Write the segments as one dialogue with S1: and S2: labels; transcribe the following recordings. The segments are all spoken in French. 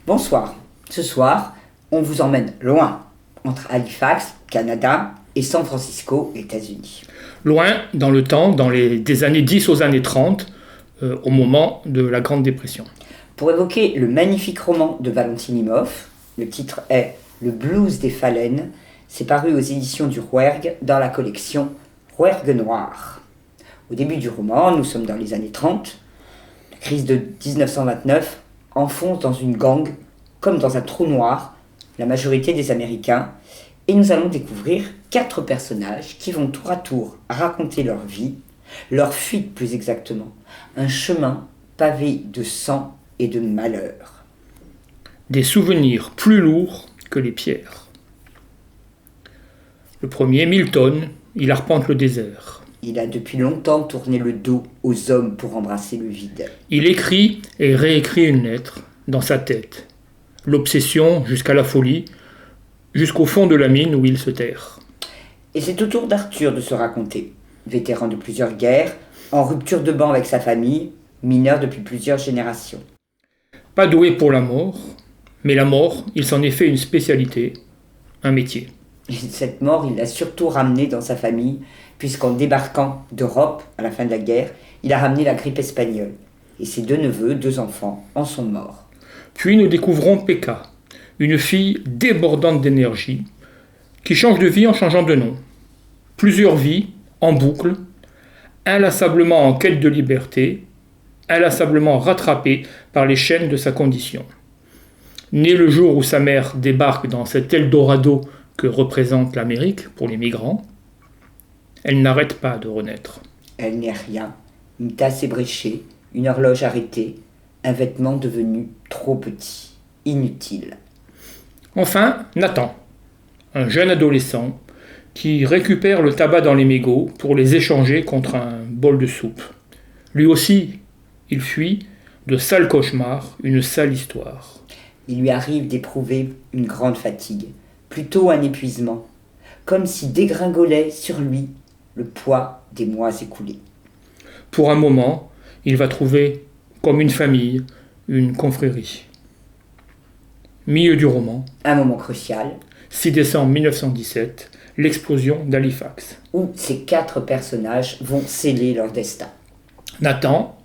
S1: Bonsoir. Ce soir, on vous emmène loin, entre Halifax, Canada, et San Francisco, États-Unis.
S2: Loin dans le temps, des années 10 aux années 30, au moment de la Grande Dépression.
S1: Pour évoquer le magnifique roman de Valentin Imhoff, le titre est « Le blues des phalènes », c'est paru aux éditions du Rouergue dans la collection Rouergue Noir. Au début du roman, nous sommes dans les années 30, la crise de 1929 enfonce dans une gangue, comme dans un trou noir, la majorité des Américains, et nous allons découvrir 4 personnages qui vont tour à tour raconter leur vie, leur fuite plus exactement, un chemin pavé de sang et de malheur.
S2: Des souvenirs plus lourds que les pierres. Le premier, Milton, il arpente le désert.
S1: Il a depuis longtemps tourné le dos aux hommes pour embrasser le vide.
S2: Il écrit et réécrit une lettre dans sa tête. L'obsession jusqu'à la folie, jusqu'au fond de la mine où il se terre.
S1: Et c'est au tour d'Arthur de se raconter. Vétéran de plusieurs guerres, en rupture de banc avec sa famille, mineur depuis plusieurs générations.
S2: Pas doué pour la mort, mais la mort, il s'en est fait une spécialité, un métier.
S1: Et cette mort, il l'a surtout ramenée dans sa famille, puisqu'en débarquant d'Europe à la fin de la guerre, il a ramené la grippe espagnole. Et ses 2 neveux, 2 enfants, en sont morts.
S2: Puis nous découvrons Pekka, une fille débordante d'énergie, qui change de vie en changeant de nom. Plusieurs vies, en boucle, inlassablement en quête de liberté, inlassablement rattrapée par les chaînes de sa condition. Née le jour où sa mère débarque dans cet Eldorado que représente l'Amérique pour les migrants, elle n'arrête pas de renaître.
S1: Elle n'est rien. Une tasse ébréchée, une horloge arrêtée, un vêtement devenu trop petit, inutile.
S2: Enfin, Nathan, un jeune adolescent qui récupère le tabac dans les mégots pour les échanger contre un bol de soupe. Lui aussi, il fuit de sales cauchemars, une sale histoire.
S1: Il lui arrive d'éprouver une grande fatigue, plutôt un épuisement, comme si dégringolait sur lui le poids des mois écoulés.
S2: Pour un moment, il va trouver, comme une famille, une confrérie. Milieu du roman.
S1: Un moment crucial.
S2: 6 décembre 1917, l'explosion d'Halifax.
S1: Où ces 4 personnages vont sceller leur destin.
S2: Nathan,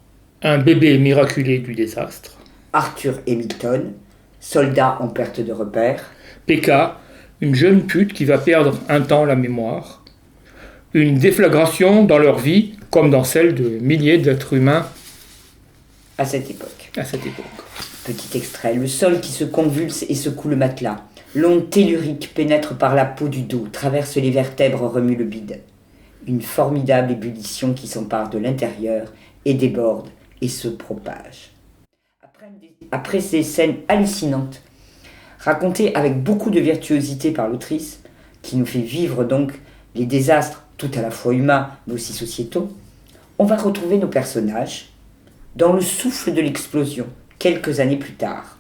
S2: un bébé miraculé du désastre.
S1: Arthur et Milton, soldats en perte de repère.
S2: Pekka, une jeune pute qui va perdre un temps la mémoire. Une déflagration dans leur vie, comme dans celle de milliers d'êtres humains
S1: à cette époque. Petit extrait, le sol qui se convulse et secoue le matelas. L'onde tellurique pénètre par la peau du dos, traverse les vertèbres, remue le bide. Une formidable ébullition qui s'empare de l'intérieur et déborde et se propage. Après ces scènes hallucinantes, racontées avec beaucoup de virtuosité par l'autrice, qui nous fait vivre donc les désastres tout à la fois humains mais aussi sociétaux, on va retrouver nos personnages dans le souffle de l'explosion, quelques années plus tard.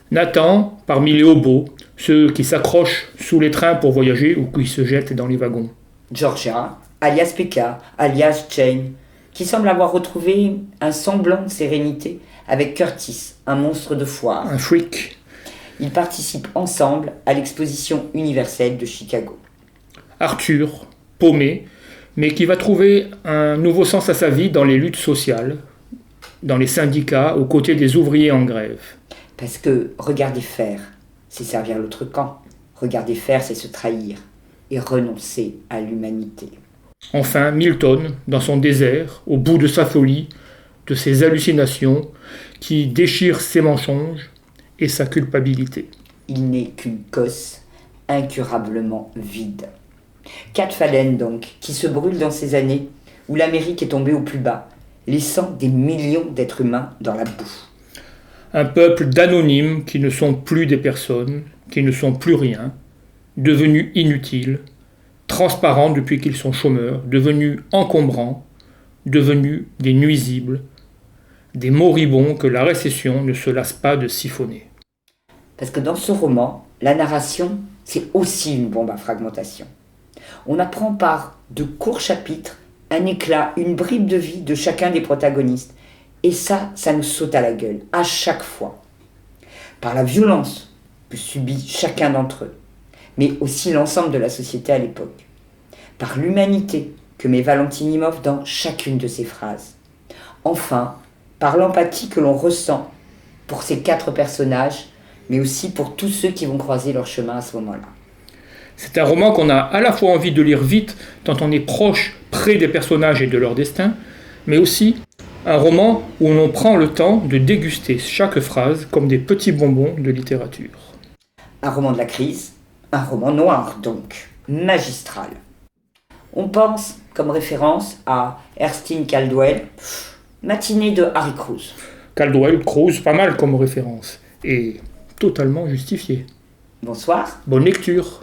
S2: Nathan, parmi les hobos, ceux qui s'accrochent sous les trains pour voyager ou qui se jettent dans les wagons.
S1: Georgia, alias Pekka, alias Jane, qui semble avoir retrouvé un semblant de sérénité avec Curtis, un monstre de foire.
S2: Un freak.
S1: Ils participent ensemble à l'exposition universelle de Chicago.
S2: Arthur, paumé, mais qui va trouver un nouveau sens à sa vie dans les luttes sociales, dans les syndicats, aux côtés des ouvriers en grève.
S1: Parce que regarder faire, c'est servir l'autre camp. Regarder faire, c'est se trahir et renoncer à l'humanité.
S2: Enfin, Milton, dans son désert, au bout de sa folie, de ses hallucinations, qui déchire ses mensonges et sa culpabilité.
S1: Il n'est qu'une cosse incurablement vide. 4 phalènes donc, qui se brûlent dans ces années où l'Amérique est tombée au plus bas, laissant des millions d'êtres humains dans la boue.
S2: Un peuple d'anonymes qui ne sont plus des personnes, qui ne sont plus rien, devenus inutiles, transparents depuis qu'ils sont chômeurs, devenus encombrants, devenus des nuisibles, des moribonds que la récession ne se lasse pas de siphonner.
S1: Parce que dans ce roman, la narration, c'est aussi une bombe à fragmentation. On apprend par de courts chapitres un éclat, une bribe de vie de chacun des protagonistes. Et ça nous saute à la gueule, à chaque fois. par la violence que subit chacun d'entre eux, mais aussi l'ensemble de la société à l'époque, par l'humanité que met Valentinimov dans chacune de ses phrases, enfin par l'empathie que l'on ressent pour ces 4 personnages, mais aussi pour tous ceux qui vont croiser leur chemin à ce moment-là.
S2: C'est un roman qu'on a à la fois envie de lire vite, tant on est proche, près des personnages et de leur destin, mais aussi un roman où l'on prend le temps de déguster chaque phrase comme des petits bonbons de littérature.
S1: Un roman de la crise, un roman noir donc, magistral. On pense comme référence à Erskine Caldwell, Matinée de Harry Cruz.
S2: Caldwell, Cruz, pas mal comme référence, et totalement justifié.
S1: Bonsoir.
S2: Bonne lecture.